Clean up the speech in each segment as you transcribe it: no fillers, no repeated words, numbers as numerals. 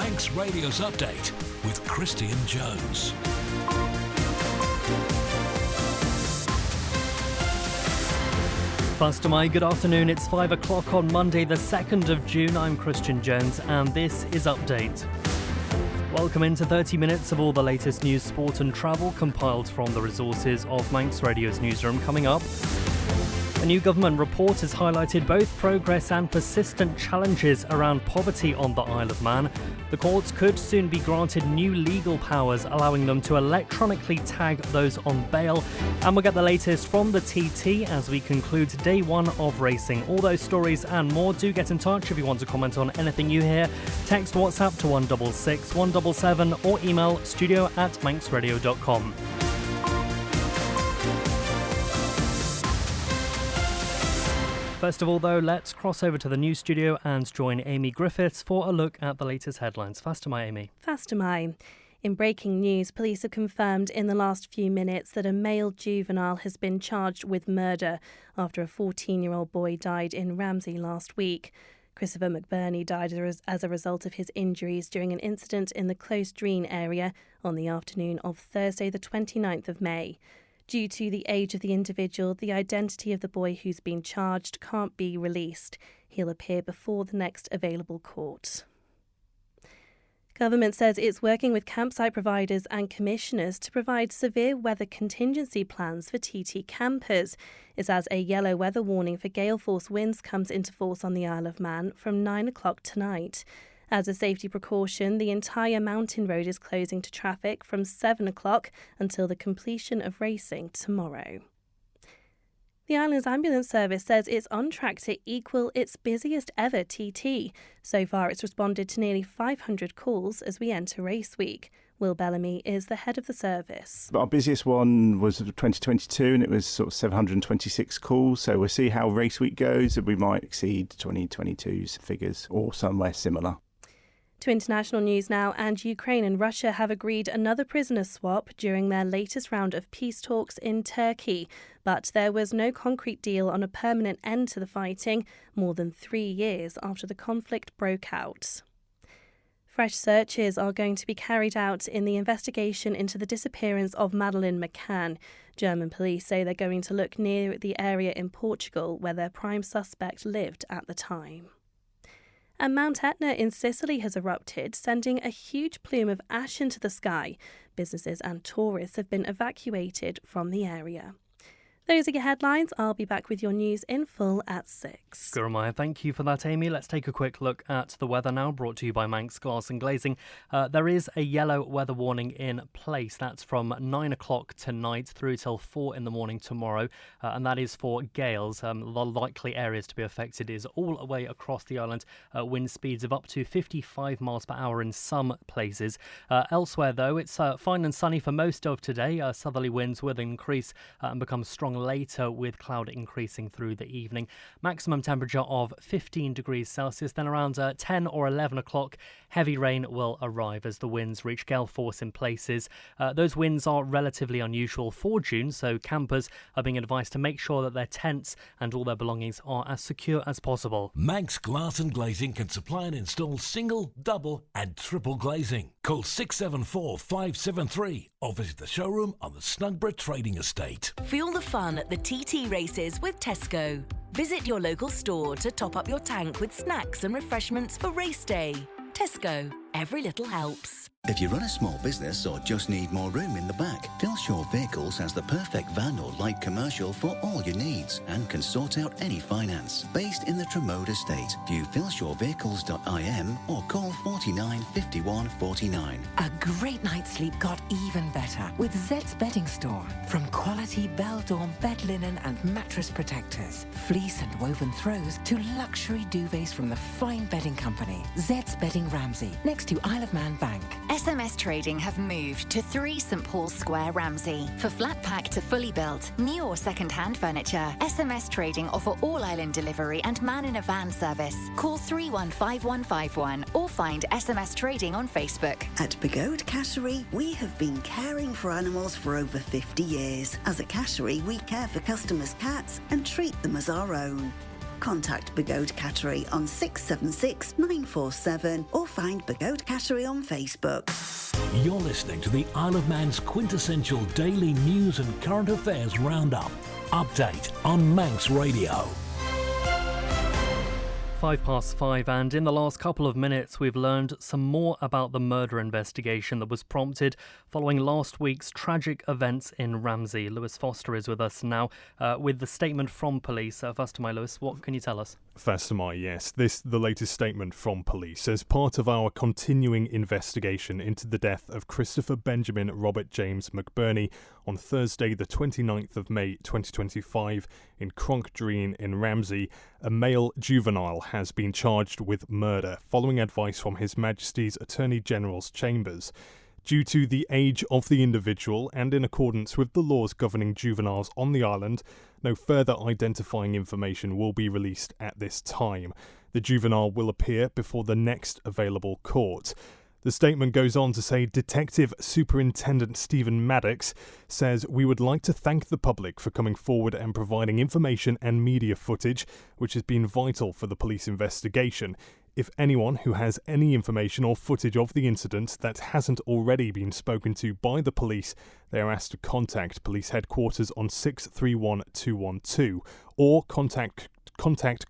Manx Radio's update with Christian Jones. First of May, good afternoon. It's 5 o'clock on Monday, the 2nd of June. I'm Christian Jones, and this is Update. Welcome into 30 minutes of all the latest news, sport and travel compiled from the resources of Manx Radio's newsroom. Coming up, a new government report has highlighted both progress and persistent challenges around poverty on the Isle of Man. The courts could soon be granted new legal powers, allowing them to electronically tag those on bail. And we'll get the latest from the TT as we conclude day one of racing. All those stories and more. Do get in touch if you want to comment on anything you hear. Text WhatsApp to 166 177 or email studio@manxradio.com. First of all, though, let's cross over to the news studio and join Amy Griffiths for a look at the latest headlines. Faster, my Amy. Faster, my. In breaking news, police have confirmed in the last few minutes that a male juvenile has been charged with murder after a 14-year-old boy died in Ramsey last week. Christopher McBurney died as a result of his injuries during an incident in the Close Dreen area on the afternoon of Thursday, the 29th of May. Due to the age of the individual, the identity of the boy who's been charged can't be released. He'll appear before the next available court. Government says it's working with campsite providers and commissioners to provide severe weather contingency plans for TT campers. It's as a yellow weather warning for gale force winds comes into force on the Isle of Man from 9 o'clock tonight. As a safety precaution, the entire mountain road is closing to traffic from 7 o'clock until the completion of racing tomorrow. The island's ambulance service says it's on track to equal its busiest ever TT. So far, it's responded to nearly 500 calls as we enter race week. Will Bellamy is the head of the service. Our busiest one was 2022 and it was sort of 726 calls. So we'll see how race week goes and we might exceed 2022's figures or somewhere similar. To international news now, and Ukraine and Russia have agreed another prisoner swap during their latest round of peace talks in Turkey. But there was no concrete deal on a permanent end to the fighting more than 3 years after the conflict broke out. Fresh searches are going to be carried out in the investigation into the disappearance of Madeleine McCann. German police say they're going to look near the area in Portugal where their prime suspect lived at the time. And Mount Etna in Sicily has erupted, sending a huge plume of ash into the sky. Businesses and tourists have been evacuated from the area. Those are your headlines. I'll be back with your news in full at 6. Gurumaya, thank you for that, Amy. Let's take a quick look at the weather now, brought to you by Manx Glass and Glazing. There is a yellow weather warning in place. That's from 9 o'clock tonight through till 4 in the morning tomorrow, and that is for gales. The likely areas to be affected is all the way across the island. Wind speeds of up to 55 miles per hour in some places. Elsewhere, though, it's fine and sunny for most of today. Southerly winds will increase and become strong later, with cloud increasing through the evening. Maximum temperature of 15 degrees Celsius. Then around 10 or 11 o'clock, heavy rain will arrive as the winds reach gale force in places. Those winds are relatively unusual for June, so campers are being advised to make sure that their tents and all their belongings are as secure as possible. Manx Glass and Glazing can supply and install single, double and triple glazing. Call 674 573 or visit the showroom on the Snugborough Trading Estate. Feel the fun at the TT races with Tesco. Visit your local store to top up your tank with snacks and refreshments for race day. Tesco, every little helps. If you run a small business or just need more room in the back, Philshaw Vehicles has the perfect van or light commercial for all your needs and can sort out any finance. Based in the Tremode estate, view philshawvehicles.im or call 49 51 49. A great night's sleep got even better with Zed's Bedding Store. From quality Bell-Dorm bed linen and mattress protectors, fleece and woven throws to luxury duvets from the fine bedding company, Zed's Bedding Ramsey, next to Isle of Man Bank. SMS Trading have moved to 3 St Paul's Square, Ramsey. For flat pack to fully built, new or second-hand furniture, SMS Trading offer all-island delivery and man-in-a-van service. Call 315151 or find SMS Trading on Facebook. At Begode Cashery, we have been caring for animals for over 50 years. As a cashery, we care for customers' cats and treat them as our own. contact Begode Cattery on 676 947 or find Begode Cattery on Facebook. You're listening to the Isle of Man's quintessential daily news and current affairs roundup. Update on Manx Radio. 5:05, and in the last couple of minutes we've learned some more about the murder investigation that was prompted following last week's tragic events in Ramsey. Lewis Foster is with us now with the statement from police. First of all, Lewis, what can you tell us? First of all, yes, the latest statement from police as part of our continuing investigation into the death of Christopher Benjamin Robert James McBurney on Thursday the 29th of May 2025 in Cronkdreen in Ramsey. A male juvenile has been charged with murder following advice from His Majesty's Attorney General's chambers. Due to the age of the individual and in accordance with the laws governing juveniles on the island, no further identifying information will be released at this time. The juvenile will appear before the next available court. The statement goes on to say Detective Superintendent Stephen Maddox says, "We would like to thank the public for coming forward and providing information and media footage, which has been vital for the police investigation. If anyone who has any information or footage of the incident that hasn't already been spoken to by the police, they are asked to contact police headquarters on 631 212 or contact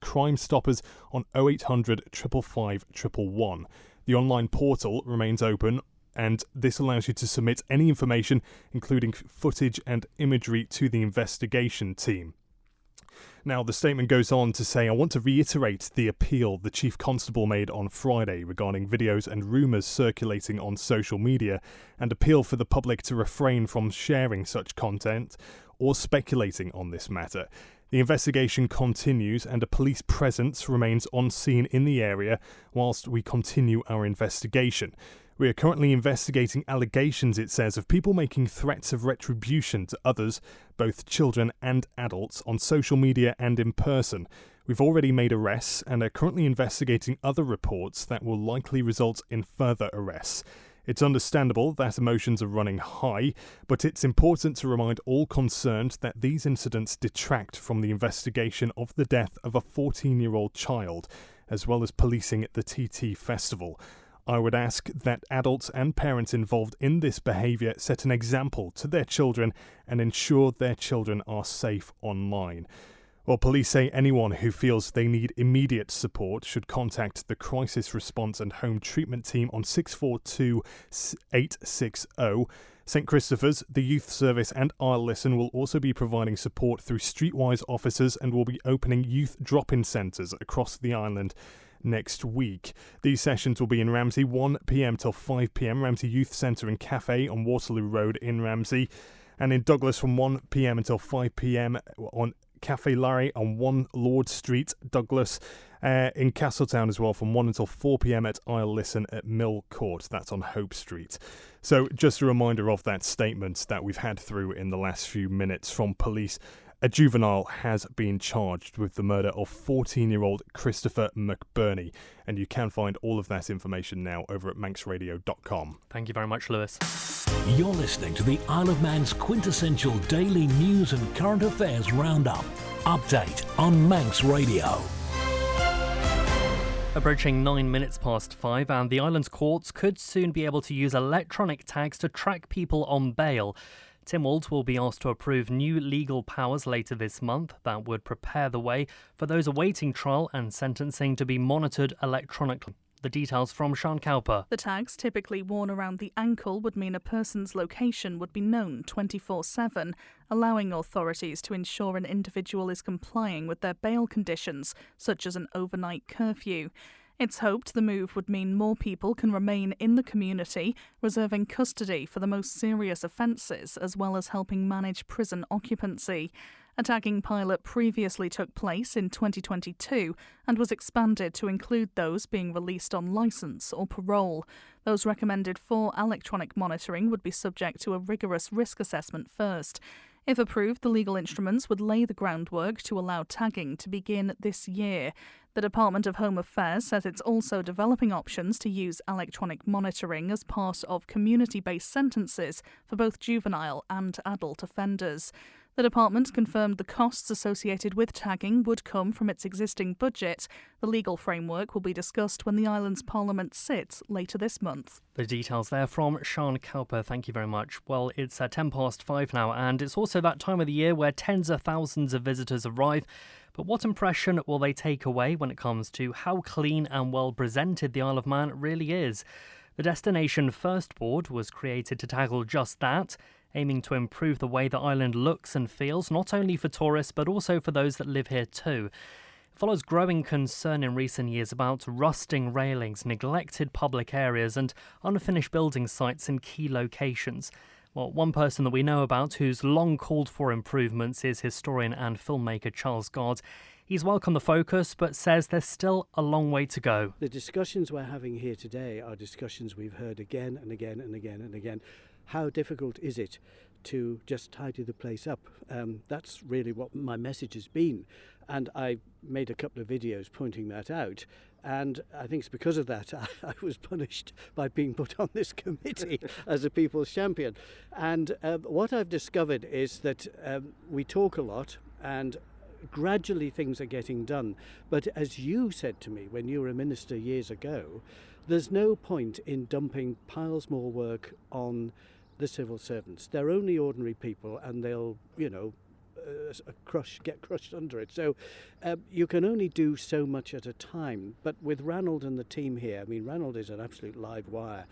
Crime Stoppers on 0800 555 111. The online portal remains open, and this allows you to submit any information, including footage and imagery, to the investigation team." Now, the statement goes on to say, "I want to reiterate the appeal the Chief Constable made on Friday regarding videos and rumours circulating on social media, and appeal for the public to refrain from sharing such content or speculating on this matter. The investigation continues and a police presence remains on scene in the area whilst we continue our investigation. We are currently investigating allegations," it says, "of people making threats of retribution to others, both children and adults, on social media and in person. We've already made arrests and are currently investigating other reports that will likely result in further arrests. It's understandable that emotions are running high, but it's important to remind all concerned that these incidents detract from the investigation of the death of a 14-year-old child, as well as policing the TT Festival. I would ask that adults and parents involved in this behaviour set an example to their children and ensure their children are safe online." Well, police say anyone who feels they need immediate support should contact the Crisis Response and Home Treatment Team on 642 860. St Christopher's, the Youth Service and Isle Listen will also be providing support through Streetwise officers and will be opening youth drop-in centres across the island next week. These sessions will be in Ramsey 1 p.m. till 5 p.m, Ramsey Youth Centre and Cafe on Waterloo Road in Ramsey, and in Douglas from 1 p.m. until 5 p.m. on Cafe Larry on 1 Lord Street, Douglas, in Castletown as well from 1 until 4 p.m. at Isle Listen at Mill Court. That's on Hope Street. So just a reminder of that statement that we've had through in the last few minutes from police. A juvenile has been charged with the murder of 14-year-old Christopher McBurney, and you can find all of that information now over at manxradio.com. Thank you very much, Lewis. You're listening to the Isle of Man's quintessential daily news and current affairs roundup. Update on Manx Radio. Approaching 9 minutes past 5, and the island's courts could soon be able to use electronic tags to track people on bail. Tynwald will be asked to approve new legal powers later this month that would prepare the way for those awaiting trial and sentencing to be monitored electronically. The details from Sean Cowper. The tags, typically worn around the ankle, would mean a person's location would be known 24/7, allowing authorities to ensure an individual is complying with their bail conditions, such as an overnight curfew. It's hoped the move would mean more people can remain in the community, reserving custody for the most serious offences, as well as helping manage prison occupancy. A tagging pilot previously took place in 2022 and was expanded to include those being released on licence or parole. Those recommended for electronic monitoring would be subject to a rigorous risk assessment first. If approved, the legal instruments would lay the groundwork to allow tagging to begin this year. The Department of Home Affairs says it's also developing options to use electronic monitoring as part of community-based sentences for both juvenile and adult offenders. The department confirmed the costs associated with tagging would come from its existing budget. The legal framework will be discussed when the island's parliament sits later this month. The details there from Sean Cowper. Thank you very much. Well, it's 5:10 now, and it's also that time of the year where tens of thousands of visitors arrive. But what impression will they take away when it comes to how clean and well presented the Isle of Man really is? The Destination First Board was created to tackle just that, aiming to improve the way the island looks and feels, not only for tourists but also for those that live here too. It follows growing concern in recent years about rusting railings, neglected public areas and unfinished building sites in key locations. Well, one person that we know about who's long called for improvements is historian and filmmaker Charles Gard. He's welcomed the focus, but says there's still a long way to go. The discussions we're having here today are discussions we've heard again and again and again and again. How difficult is it to just tidy the place up? That's really what my message has been. And I made a couple of videos pointing that out. And I think it's because of that I was punished by being put on this committee as a people's champion. And what I've discovered is that we talk a lot and gradually things are getting done. But as you said to me when you were a minister years ago, there's no point in dumping piles more work on the civil servants. They're only ordinary people and they'll, get crushed under it. So you can only do so much at a time. But with Ranald and the team here, I mean, Ranald is an absolute live wire.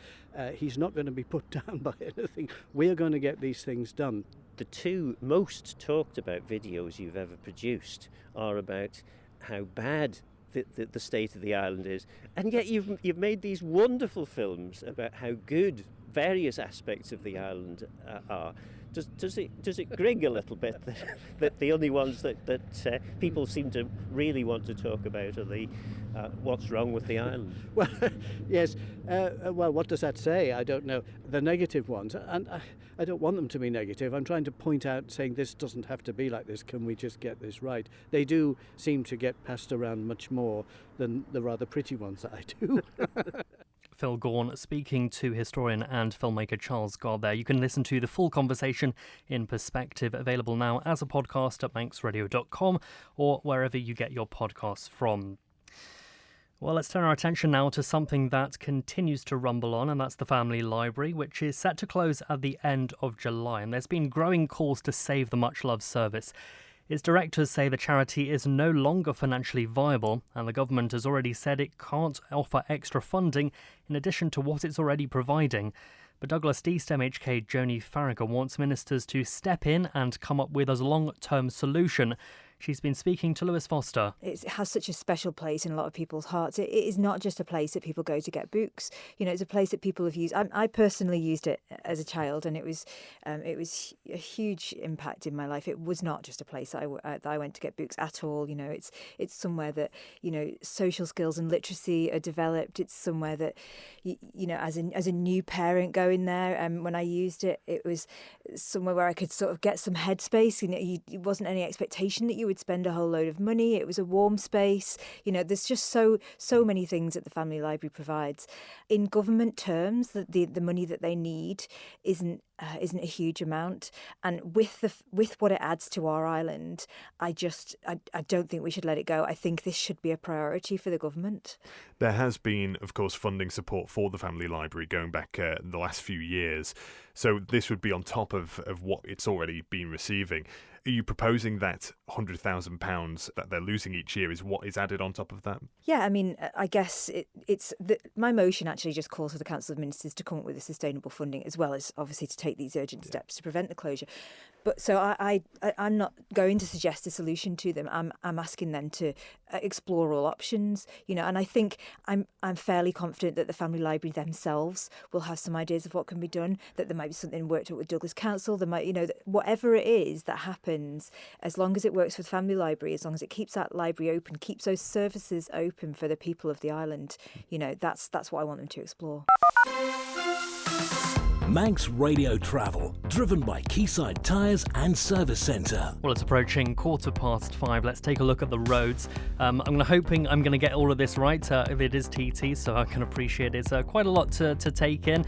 He's not going to be put down by anything. We're going to get these things done. The two most talked about videos you've ever produced are about how bad the state of the island is, and yet you've made these wonderful films about how good various aspects of the island are. Does it grig a little bit that the only ones that people seem to really want to talk about are the what's wrong with the island? Well, yes. Well, what does that say? I don't know. The negative ones, and I don't want them to be negative. I'm trying to point out, saying this doesn't have to be like this. Can we just get this right? They do seem to get passed around much more than the rather pretty ones that I do. Phil Gaughan speaking to historian and filmmaker Charles Gard there. You can listen to the full conversation in Perspective, available now as a podcast at manxradio.com or wherever you get your podcasts from. Well, let's turn our attention now to something that continues to rumble on, and that's the Family Library, which is set to close at the end of July. And there's been growing calls to save the much-loved service. Its directors say the charity is no longer financially viable, and the government has already said it can't offer extra funding in addition to what it's already providing. But Douglas East MHK Joni Farragher wants ministers to step in and come up with a long-term solution. She's been speaking to Lewis Foster. It has such a special place in a lot of people's hearts. It is not just a place that people go to get books. It's a place that people have used. I personally used it as a child, and it was a huge impact in my life. It was not just a place that I went to get books at all. It's somewhere that social skills and literacy are developed. It's somewhere that as a new parent going there, when I used it, it was somewhere where I could sort of get some headspace. It wasn't any expectation that you would spend a whole load of money. It was a warm space. There's just so many things that the Family Library provides. In government terms, the money that they need isn't a huge amount, and with what it adds to our island, I don't think we should let it go. I think this should be a priority for the government. There has been, of course, funding support for the Family Library going back the last few years, so this would be on top of what it's already been receiving. Are you proposing that £100,000 that they're losing each year is what is added on top of that? Yeah, I mean, I guess my motion actually just calls for the Council of Ministers to come up with a sustainable funding, as well as obviously to take these urgent steps to prevent the closure. But so I'm not going to suggest a solution to them. I'm asking them to explore all options, and I think I'm fairly confident that the Family Library themselves will have some ideas of what can be done, that there might be something worked out with Douglas Council. There might, whatever it is that happens, as long as it works for the Family Library, as long as it keeps that library open, keeps those services open for the people of the island, that's what I want them to explore. Manx Radio Travel, driven by Quayside Tyres and Service Centre. Well, it's approaching 5:15. Let's take a look at the roads. I'm hoping I'm going to get all of this right. It is TT, so I can appreciate it's quite a lot to take in.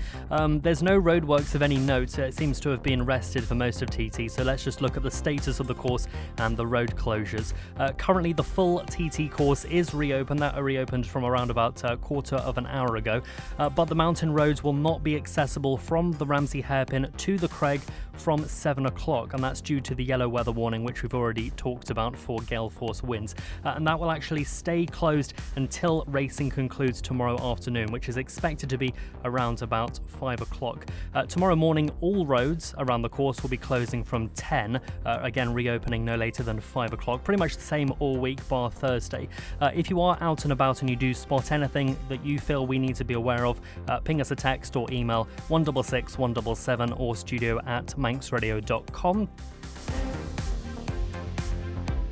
There's no roadworks of any note. It seems to have been rested for most of TT, so let's just look at the status of the course and the road closures. Currently, the full TT course is reopened. That reopened from around about a quarter of an hour ago, but the mountain roads will not be accessible from the Ramsey hairpin to the Craig from 7 o'clock, and that's due to the yellow weather warning, which we've already talked about for gale force winds, and that will actually stay closed until racing concludes tomorrow afternoon, which is expected to be around about 5 o'clock. Tomorrow morning, all roads around the course will be closing from 10, again reopening no later than 5 o'clock, pretty much the same all week bar Thursday. If you are out and about and you do spot anything that you feel we need to be aware of, ping us a text or email 166 177 or studio@manxradio.com.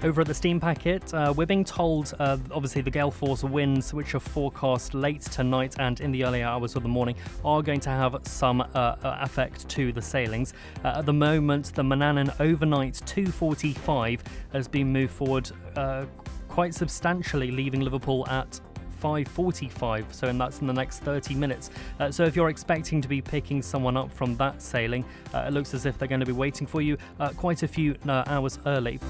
Over at the Steam Packet, we're being told, obviously, the gale force winds, which are forecast late tonight and in the early hours of the morning, are going to have some effect to the sailings. At the moment, the Manannan overnight 2:45 has been moved forward quite substantially, leaving Liverpool at 5:45, so that's in the next 30 minutes. So if you're expecting to be picking someone up from that sailing, it looks as if they're going to be waiting for you quite a few hours early.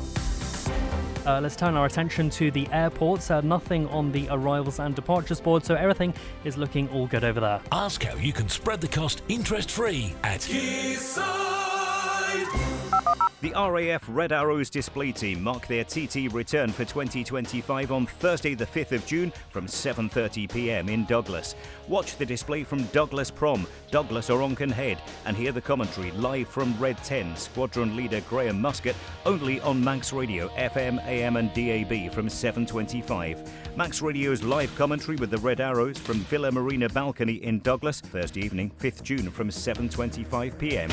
Let's turn our attention to the airports. Nothing on the arrivals and departures board, so everything is looking all good over there. Ask how you can spread the cost interest-free at Quayside. The RAF Red Arrows display team mark their TT return for 2025 on Thursday the 5th of June from 7:30 p.m. in Douglas. Watch the display from Douglas Prom, Douglas or Onken Head, and hear the commentary live from Red 10, Squadron Leader Graham Muscat, only on Manx Radio, FM, AM and DAB from 7:25. Manx Radio's live commentary with the Red Arrows from Villa Marina Balcony in Douglas, Thursday evening, 5th June from 7:25 p.m.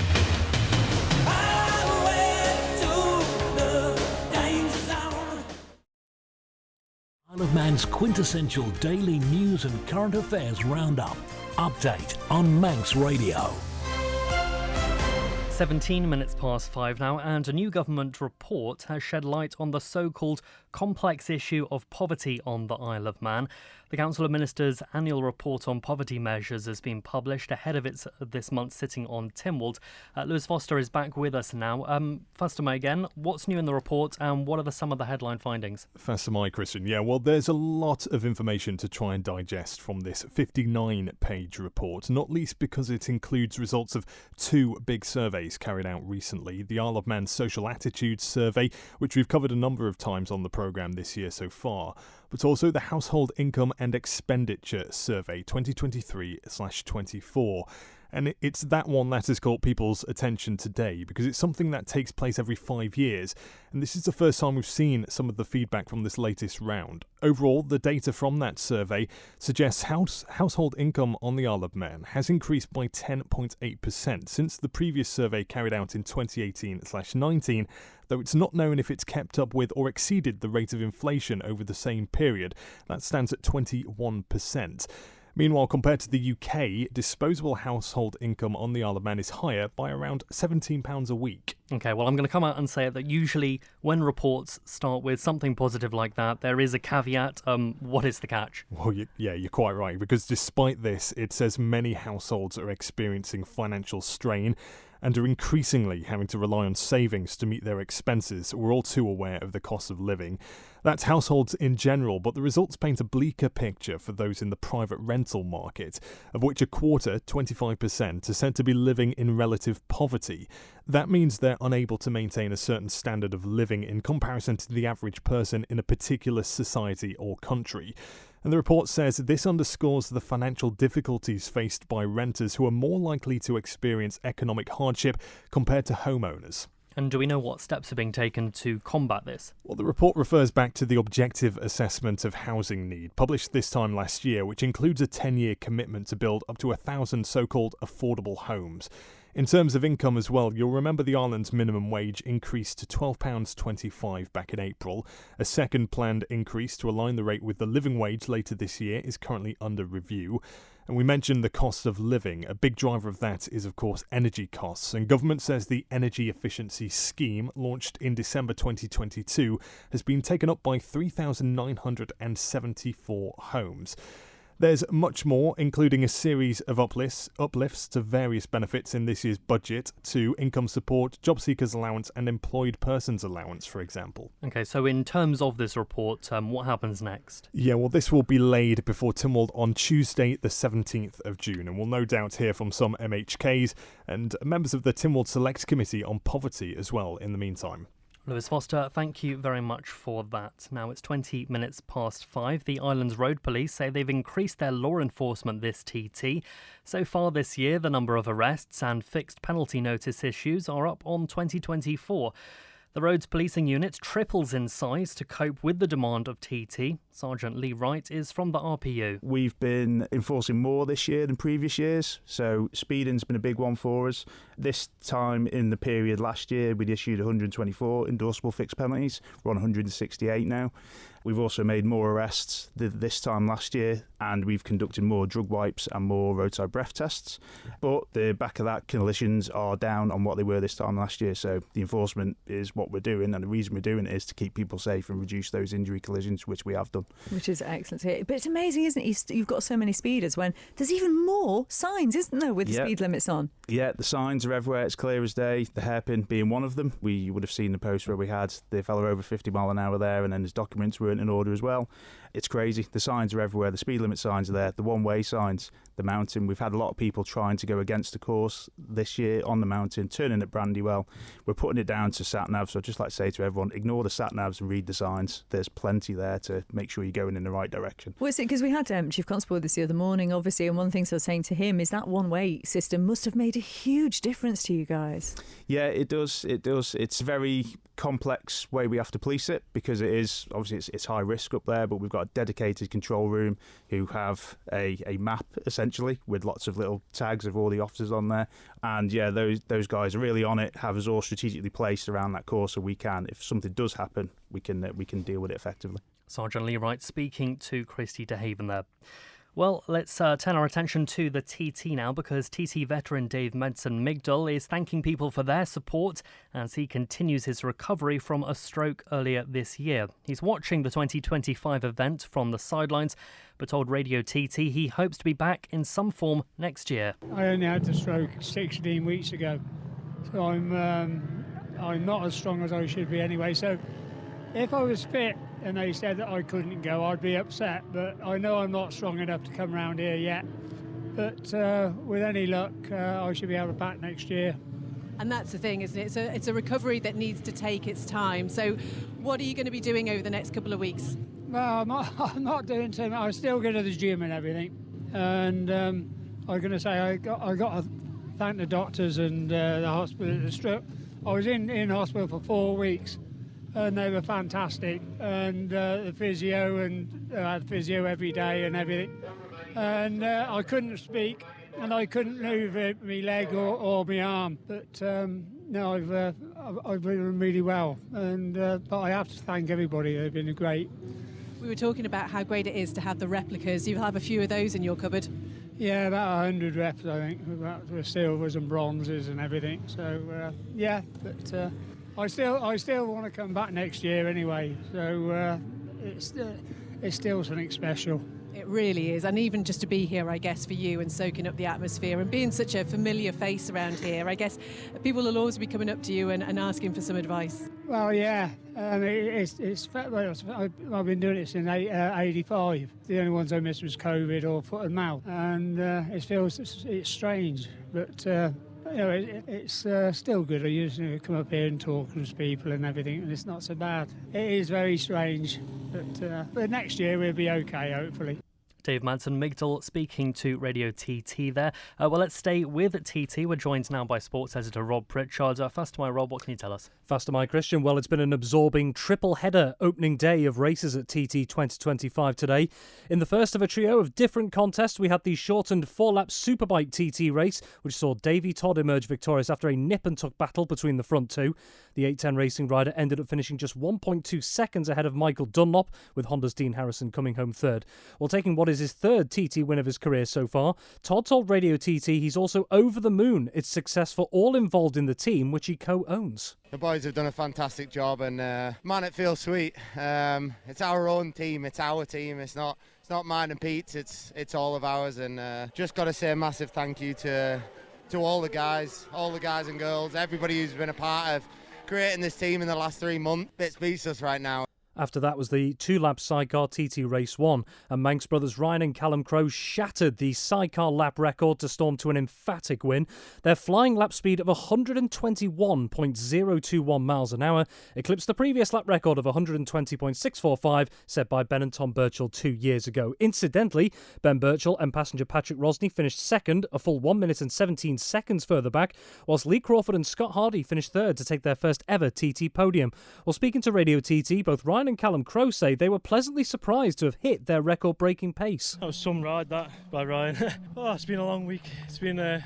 Isle of Man's quintessential daily news and current affairs roundup. Update on Manx Radio. 17 minutes past 5 now, and a new government report has shed light on the so-called complex issue of poverty on the Isle of Man. The Council of Ministers' annual report on poverty measures has been published ahead of this month's sitting on Tynwald. Lewis Foster is back with us now. Fastomer again, what's new in the report and what are some of the headline findings? Fastomer, Christian. Yeah, well, there's a lot of information to try and digest from this 59-page report, not least because it includes results of two big surveys carried out recently. The Isle of Man Social Attitudes Survey, which we've covered a number of times on the programme this year so far, but also the Household Income and Expenditure Survey 2023/24. And it's that one that has caught people's attention today because it's something that takes place every 5 years. And this is the first time we've seen some of the feedback from this latest round. Overall, the data from that survey suggests household income on the Isle of Man has increased by 10.8% since the previous survey carried out in 2018/19, though it's not known if it's kept up with or exceeded the rate of inflation over the same period. That stands at 21%. Meanwhile, compared to the UK, disposable household income on the Isle of Man is higher by around £17 a week. Okay, well, I'm going to come out and say that usually when reports start with something positive like that, there is a caveat. What is the catch? Well, you're quite right, because despite this, it says many households are experiencing financial strain and are increasingly having to rely on savings to meet their expenses. We're all too aware of the cost of living. That's households in general, but the results paint a bleaker picture for those in the private rental market, of which a quarter, 25%, are said to be living in relative poverty. That means they're unable to maintain a certain standard of living in comparison to the average person in a particular society or country. And the report says this underscores the financial difficulties faced by renters who are more likely to experience economic hardship compared to homeowners. And do we know what steps are being taken to combat this? Well, the report refers back to the Objective Assessment of Housing Need, published this time last year, which includes a 10-year commitment to build up to 1,000 so-called affordable homes. In terms of income as well, you'll remember the island's minimum wage increased to £12.25 back in April. A second planned increase to align the rate with the living wage later this year is currently under review. And we mentioned the cost of living. A big driver of that is, of course, energy costs. And government says the energy efficiency scheme, launched in December 2022, has been taken up by 3,974 homes. There's much more, including a series of uplifts to various benefits in this year's budget to income support, job seekers allowance and employed persons allowance, for example. OK, so in terms of this report, what happens next? Yeah, well, this will be laid before Tynwald on Tuesday, the 17th of June, and we'll no doubt hear from some MHKs and members of the Tynwald Select Committee on Poverty as well in the meantime. Lewis Foster, thank you very much for that. Now it's 20 minutes past 5. The island's road police say they've increased their law enforcement this TT. So far this year, the number of arrests and fixed penalty notice issues are up on 2024. The roads policing unit triples in size to cope with the demand of TT. Sergeant Lee Wright is from the RPU. We've been enforcing more this year than previous years, so speeding's been a big one for us. This time in the period last year, we'd issued 124 endorsable fixed penalties. We're on 168 now. We've also made more arrests this time last year, and we've conducted more drug wipes and more roadside breath tests. But the back of that, collisions are down on what they were this time last year, so the enforcement is what we're doing, and the reason we're doing it is to keep people safe and reduce those injury collisions, which we have done. Which is excellent to hear. But it's amazing, isn't it? You've got so many speeders when there's even more signs, isn't there, with the speed limits on? Yeah, the signs are everywhere. It's clear as day. The hairpin being one of them. We would have seen the post where we had the fella over 50 mile an hour there, and then his documents weren't in order as well. It's crazy. The signs are everywhere. The speed limit signs are there. The one-way signs, the mountain. We've had a lot of people trying to go against the course this year on the mountain, turning at Brandywell. We're putting it down to sat-nav, so I'd just like to say to everyone, ignore the sat-navs and read the signs. There's plenty there to make sure you're going in the right direction. Well, because we had Chief Constable this the other morning, obviously, and one of the things I was saying to him is that one-way system must have made a huge difference to you guys. Yeah, it does. It does. It's a very complex way we have to police it because it is, obviously, it's high risk up there, but we've got a dedicated control room who have a map, essentially, with lots of little tags of all the officers on there. And yeah, those guys are really on it, have us all strategically placed around that course so we can, if something does happen, we can deal with it effectively. Sergeant Lee Wright speaking to Christy DeHaven there. Well, let's turn our attention to the TT now, because TT veteran Dave Medson Migdal is thanking people for their support as he continues his recovery from a stroke earlier this year. He's watching the 2025 event from the sidelines, but told Radio TT he hopes to be back in some form next year. I only had the stroke 16 weeks ago, so I'm not as strong as I should be anyway. So if I was fit and they said that I couldn't go, I'd be upset, but I know I'm not strong enough to come round here yet. But with any luck, I should be able to back next year. And that's the thing, isn't it? It's a recovery that needs to take its time. So what are you going to be doing over the next couple of weeks? Well, I'm not doing too much. I still go to the gym and everything. And I'm going to say I got to thank the doctors and the hospital. The stroke. I was in hospital for 4 weeks. And they were fantastic, and the physio, and I had physio every day and everything. And I couldn't speak, and I couldn't move my leg or my arm. But no, I've been really well, and but I have to thank everybody. They've been great. We were talking about how great it is to have the replicas. You have a few of those in your cupboard. Yeah, about 100 reps, I think, with silvers and bronzes and everything. So yeah, but. I still want to come back next year anyway, so it's still something special. It really is, and even just to be here, I guess, for you and soaking up the atmosphere and being such a familiar face around here, I guess people will always be coming up to you and asking for some advice. Well, yeah, I've been doing it since 85. The only ones I missed was COVID or foot and mouth, and it's strange, but. It's still good. I usually come up here and talk to people and everything, and it's not so bad. It is very strange, but next year we'll be okay, hopefully. Dave Madsen-Migdal speaking to Radio TT there. Well, let's stay with TT. We're joined now by sports editor Rob Pritchard. First of all, Rob, what can you tell us? First of all, Christian, well, it's been an absorbing triple-header opening day of races at TT 2025 today. In the first of a trio of different contests, we had the shortened 4-lap Superbike TT race, which saw Davy Todd emerge victorious after a nip-and-tuck battle between the front two. The 810 Racing rider ended up finishing just 1.2 seconds ahead of Michael Dunlop, with Honda's Dean Harrison coming home third. Well, taking what is his third TT win of his career so far, Todd told Radio TT he's also over the moon. It's success for all involved in the team, which he co-owns. The boys have done a fantastic job, and man, it feels sweet. It's our own team, it's our team. It's not mine and Pete's. It's all of ours, and just got to say a massive thank you to all the guys and girls, everybody who's been a part of creating this team in the last 3 months. Bit speechless right now. After that was the 2-lap sidecar TT Race 1, and Manx brothers Ryan and Callum Crowe shattered the sidecar lap record to storm to an emphatic win. Their flying lap speed of 121.021 miles an hour eclipsed the previous lap record of 120.645 set by Ben and Tom Birchall 2 years ago. Incidentally, Ben Birchall and passenger Patrick Rosney finished second, a full 1 minute and 17 seconds further back, whilst Lee Crawford and Scott Hardy finished third to take their first ever TT podium. Well, speaking to Radio TT, both Ryan and Callum Crowe say they were pleasantly surprised to have hit their record-breaking pace. That was some ride, that, by Ryan. It's been a long week. It's been a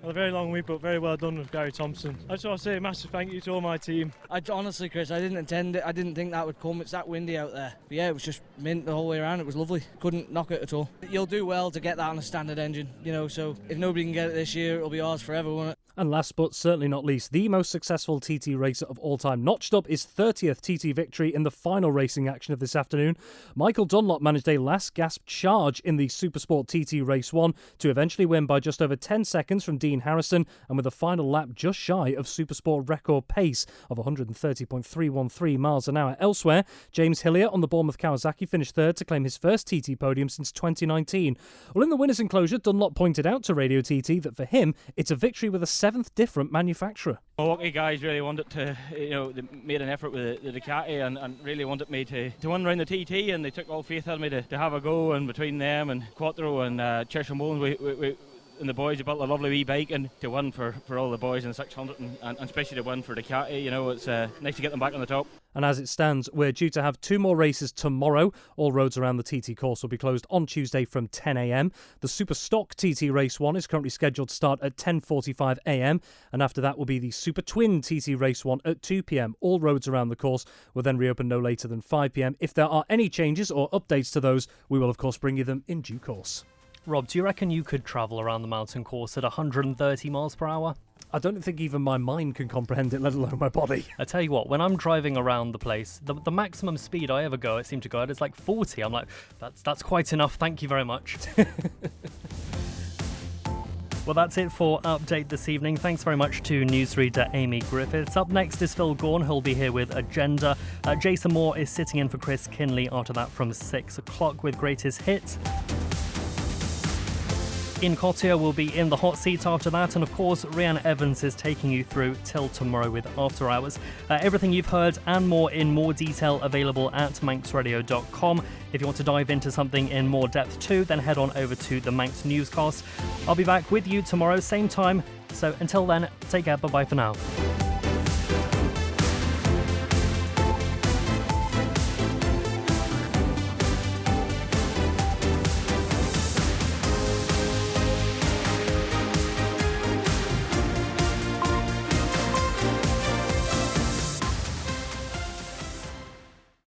very long week, but very well done with Gary Thompson. I just want to say a massive thank you to all my team. Honestly, Chris, I didn't intend it. I didn't think that would come. It's that windy out there. But yeah, it was just mint the whole way around. It was lovely. Couldn't knock it at all. You'll do well to get that on a standard engine, so if nobody can get it this year, it'll be ours forever, won't it? And last but certainly not least, the most successful TT racer of all time notched up his 30th TT victory in the final racing action of this afternoon. Michael Dunlop managed a last-gasp charge in the Supersport TT Race 1 to eventually win by just over 10 seconds from Dean Harrison, and with a final lap just shy of Supersport record pace of 130.313 miles an hour. Elsewhere, James Hillier on the Bournemouth Kawasaki finished third to claim his first TT podium since 2019. Well, in the winner's enclosure, Dunlop pointed out to Radio TT that for him, it's a victory with a 7th different manufacturer. Milwaukee guys really wanted to, they made an effort with the Ducati and really wanted me to win around the TT, and they took all faith in me to have a go, and between them and Quattro and Cheshire Moans, we and the boys, built a lovely wee bike, and to win for all the boys in the 600 and especially to win for Ducati, it's nice to get them back on the top. And as it stands, we're due to have 2 more races tomorrow. All roads around the TT course will be closed on Tuesday from 10 a.m. The Super Stock TT Race 1 is currently scheduled to start at 10:45 a.m. and after that will be the Super Twin TT Race 1 at 2 p.m. All roads around the course will then reopen no later than 5 p.m. If there are any changes or updates to those, we will of course bring you them in due course. Rob, do you reckon you could travel around the mountain course at 130 miles per hour? I don't think even my mind can comprehend it, let alone my body. I tell you what, when I'm driving around the place, the maximum speed I ever seem to go at is like 40. I'm like, that's quite enough, thank you very much. Well, that's it for Update this evening. Thanks very much to newsreader Amy Griffiths. Up next is Phil Gaughan, who'll be here with Agenda. Jason Moore is sitting in for Chris Kinley after that from 6 o'clock with Greatest Hits. Ian Cottier will be in the hot seat after that, and of course Rhiannon Evans is taking you through till tomorrow with After Hours. Everything you've heard and more in more detail available at manxradio.com. If you want to dive into something in more depth too, then head on over to the Manx Newscast. I'll be back with you tomorrow, same time, so until then, take care, bye-bye for now.